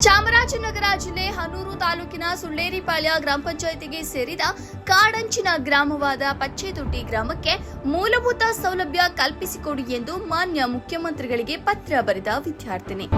ಚಾಮರಾಜನಗರ ಜಿಲ್ಲೆ ಹನೂರು ತಾಲೂಕಿನ ಸುಳ್ಳೇರಿಪಾಳ್ಯ ಗ್ರಾಮ ಪಂಚಾಯಿತಿಗೆ ಸೇರಿದ ಕಾಡಂಚಿನ ಗ್ರಾಮವಾದ ಪಚ್ಚೆದೊಡ್ಡಿ ಗ್ರಾಮಕ್ಕೆ ಮೂಲಭೂತ ಸೌಲಭ್ಯ ಕಲ್ಪಿಸಿಕೊಡಿ ಎಂದು ಮಾನ್ಯ ಮುಖ್ಯಮಂತ್ರಿಗಳಿಗೆ ಪತ್ರ ಬರೆದ ವಿದ್ಯಾರ್ಥಿನಿ.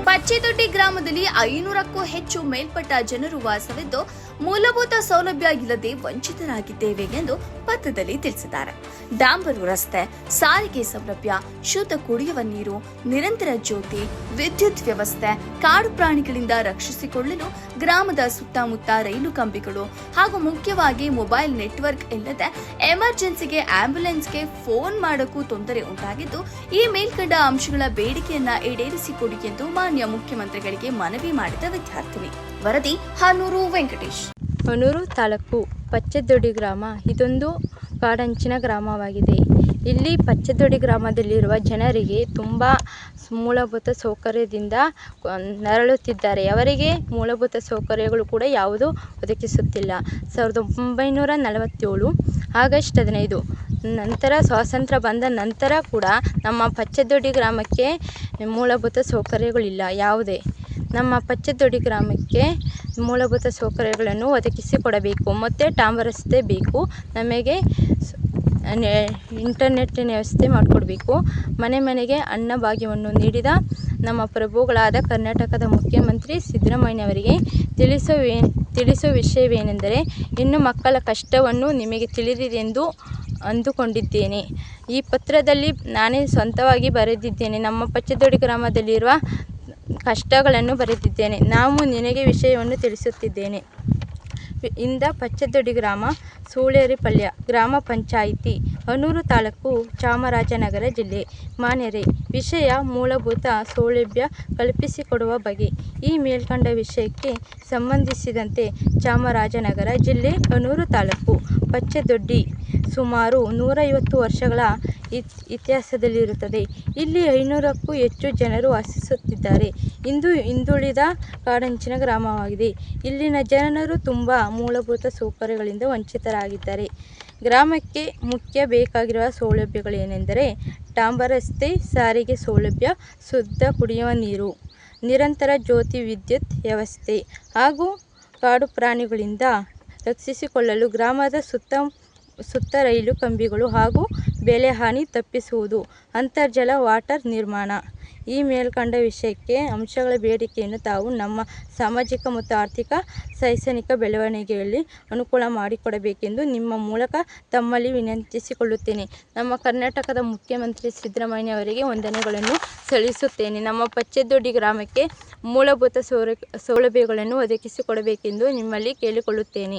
ಪಚ್ಚೆದೊಡ್ಡಿ ಗ್ರಾಮದಲ್ಲಿ 500ಕ್ಕೂ ಹೆಚ್ಚು ಮೇಲ್ಪಟ್ಟ ಜನರು ವಾಸವಿದ್ದು ಮೂಲಭೂತ ಸೌಲಭ್ಯ ಇಲ್ಲದೆ ವಂಚಿತರಾಗಿದ್ದೇವೆ ಎಂದು ಪತ್ರದಲ್ಲಿ ತಿಳಿಸಿದ್ದಾರೆ. ಡಾಂಬರು ರಸ್ತೆ, ಸಾರಿಗೆ ಸೌಲಭ್ಯ, ಶುದ್ಧ ಕುಡಿಯುವ ನೀರು, ನಿರಂತರ ಜ್ಯೋತಿ, ವಿದ್ಯುತ್ ವ್ಯವಸ್ಥೆ, ಕಾಡು ಪ್ರಾಣಿಗಳಿಂದ ರಕ್ಷಿಸಿಕೊಳ್ಳಲು ಗ್ರಾಮದ ಸುತ್ತಮುತ್ತ ರೈಲು ಕಂಬಿಗಳು ಹಾಗೂ ಮುಖ್ಯವಾಗಿ ಮೊಬೈಲ್ ನೆಟ್ವರ್ಕ್ ಇಲ್ಲದೆ ಎಮರ್ಜೆನ್ಸಿಗೆ ಆಂಬ್ಯುಲೆನ್ಸ್ಗೆ ಫೋನ್ ಮಾಡೋಕ್ಕೂ ತೊಂದರೆ ಉಂಟಾಗಿದ್ದು ಈ ಮೇಲ್ಕಂಡ ಅಂಶಗಳ ಬೇಡಿಕೆಯನ್ನ ಈಡೇರಿಸಿಕೊಡಿ ಎಂದು ಮಾನ್ಯ ಮುಖ್ಯಮಂತ್ರಿಗಳಿಗೆ ಮನವಿ ಮಾಡಿದ ವಿದ್ಯಾರ್ಥಿನಿ. ವರದಿ ಹನೂರು ವೆಂಕಟೇಶ್. ಹನೂರು ತಾಲೂಕು ಪಚ್ಚೆದೊಡ್ಡಿ ಗ್ರಾಮ ಇದೊಂದು ಕಾಡಂಚಿನ ಗ್ರಾಮವಾಗಿದೆ. ಇಲ್ಲಿ ಪಚ್ಚೆದೊಡ್ಡಿ ಗ್ರಾಮದಲ್ಲಿರುವ ಜನರಿಗೆ ತುಂಬ ಮೂಲಭೂತ ಸೌಕರ್ಯದಿಂದ ನರಳುತ್ತಿದ್ದಾರೆ. ಅವರಿಗೆ ಮೂಲಭೂತ ಸೌಕರ್ಯಗಳು ಕೂಡ ಯಾವುದೂ ಒದಗಿಸುತ್ತಿಲ್ಲ. 1947 ಆಗಸ್ಟ್ 15 ನಂತರ ಸ್ವಾತಂತ್ರ್ಯ ಬಂದ ನಂತರ ಕೂಡ ನಮ್ಮ ಪಚ್ಚೆದೊಡ್ಡಿ ಗ್ರಾಮಕ್ಕೆ ಮೂಲಭೂತ ಸೌಕರ್ಯಗಳಿಲ್ಲ. ಯಾವುದೇ ನಮ್ಮ ಪಚ್ಚೆದೊಡ್ಡಿ ಗ್ರಾಮಕ್ಕೆ ಮೂಲಭೂತ ಸೌಕರ್ಯಗಳನ್ನು ಒದಗಿಸಿಕೊಡಬೇಕು. ಮತ್ತು ಡಾಂಬರು ರಸ್ತೆ ಬೇಕು. ನಮಗೆ ಇಂಟರ್ನೆಟ್ಟಿನ ವ್ಯವಸ್ಥೆ ಮಾಡಿಕೊಡ್ಬೇಕು. ಮನೆ ಮನೆಗೆ ಅನ್ನಭಾಗ್ಯವನ್ನು ನೀಡಿದ ನಮ್ಮ ಪ್ರಭುಗಳಾದ ಕರ್ನಾಟಕದ ಮುಖ್ಯಮಂತ್ರಿ ಸಿದ್ದರಾಮಯ್ಯನವರಿಗೆ ತಿಳಿಸುವ ವಿಷಯವೇನೆಂದರೆ, ಹೆಣ್ಣು ಮಕ್ಕಳ ಕಷ್ಟವನ್ನು ನಿಮಗೆ ತಿಳಿದಿದೆಂದು ಅಂದುಕೊಂಡಿದ್ದೇನೆ. ಈ ಪತ್ರದಲ್ಲಿ ನಾನೇ ಸ್ವಂತವಾಗಿ ಬರೆದಿದ್ದೇನೆ. ನಮ್ಮ ಪಚ್ಚೆದೊಡ್ಡಿ ಗ್ರಾಮದಲ್ಲಿರುವ ಕಷ್ಟಗಳನ್ನು ಬರೆದಿದ್ದೇನೆ. ನಾವು ನಿನಗೆ ವಿಷಯವನ್ನು ತಿಳಿಸುತ್ತಿದ್ದೇನೆ. ಇಂದ ಪಚ್ಚೆದೊಡ್ಡಿ ಗ್ರಾಮ, ಸುಳ್ಳೇರಿಪಾಳ್ಯ ಗ್ರಾಮ ಪಂಚಾಯಿತಿ, ಹನೂರು ತಾಲೂಕು, ಚಾಮರಾಜನಗರ ಜಿಲ್ಲೆ. ಮಾನ್ಯರೇ, ವಿಷಯ ಮೂಲಭೂತ ಸೌಲಭ್ಯ ಕಲ್ಪಿಸಿಕೊಡುವ ಬಗ್ಗೆ ಈ ಮೇಲ್ಕಂಡ ವಿಷಯಕ್ಕೆ ಸಂಬಂಧಿಸಿದಂತೆ ಚಾಮರಾಜನಗರ ಜಿಲ್ಲೆ, ಹನೂರು ತಾಲೂಕು, ಪಚ್ಚೆದೊಡ್ಡಿ ಸುಮಾರು 150 ವರ್ಷಗಳ ಇತಿಹಾಸದಲ್ಲಿರುತ್ತದೆ. ಇಲ್ಲಿ 500ಕ್ಕೂ ಹೆಚ್ಚು ಜನರು ವಾಸಿಸುತ್ತಿದ್ದಾರೆ. ಇಂದು ಹಿಂದುಳಿದ ಕಾಡಂಚಿನ ಗ್ರಾಮವಾಗಿದೆ. ಇಲ್ಲಿನ ಜನರು ತುಂಬ ಮೂಲಭೂತ ಸೌಕರ್ಯಗಳಿಂದ ವಂಚಿತರಾಗಿದ್ದಾರೆ. ಗ್ರಾಮಕ್ಕೆ ಮುಖ್ಯ ಬೇಕಾಗಿರುವ ಸೌಲಭ್ಯಗಳೇನೆಂದರೆ ಡಾಂಬರು ರಸ್ತೆ, ಸಾರಿಗೆ ಸೌಲಭ್ಯ, ಶುದ್ಧ ಕುಡಿಯುವ ನೀರು, ನಿರಂತರ ಜ್ಯೋತಿ ವಿದ್ಯುತ್ ವ್ಯವಸ್ಥೆ ಹಾಗೂ ಕಾಡು ಪ್ರಾಣಿಗಳಿಂದ ರಕ್ಷಿಸಿಕೊಳ್ಳಲು ಗ್ರಾಮದ ಸುತ್ತ ರೈಲು ಕಂಬಿಗಳು ಹಾಗೂ ಬೆಳೆ ಹಾನಿ ತಪ್ಪಿಸುವುದು, ಅಂತರ್ಜಲ ವಾಟರ್ ನಿರ್ಮಾಣ. ಈ ಮೇಲ್ಕಂಡ ವಿಷಯಕ್ಕೆ ಅಂಶಗಳ ಬೇಡಿಕೆಯನ್ನು ತಾವು ನಮ್ಮ ಸಾಮಾಜಿಕ ಮತ್ತು ಆರ್ಥಿಕ ಶೈಕ್ಷಣಿಕ ಬೆಳವಣಿಗೆಯಲ್ಲಿ ಅನುಕೂಲ ಮಾಡಿಕೊಡಬೇಕೆಂದು ನಿಮ್ಮ ಮೂಲಕ ತಮ್ಮಲ್ಲಿ ವಿನಂತಿಸಿಕೊಳ್ಳುತ್ತೇನೆ. ನಮ್ಮ ಕರ್ನಾಟಕದ ಮುಖ್ಯಮಂತ್ರಿ ಸಿದ್ದರಾಮಯ್ಯನವರಿಗೆ ವಂದನೆಗಳನ್ನು ಸಲ್ಲಿಸುತ್ತೇನೆ. ನಮ್ಮ ಪಚ್ಚೆದೊಡ್ಡಿ ಗ್ರಾಮಕ್ಕೆ ಮೂಲಭೂತ ಸೌಲಭ್ಯಗಳನ್ನು ಒದಗಿಸಿಕೊಡಬೇಕೆಂದು ನಿಮ್ಮಲ್ಲಿ ಕೇಳಿಕೊಳ್ಳುತ್ತೇನೆ.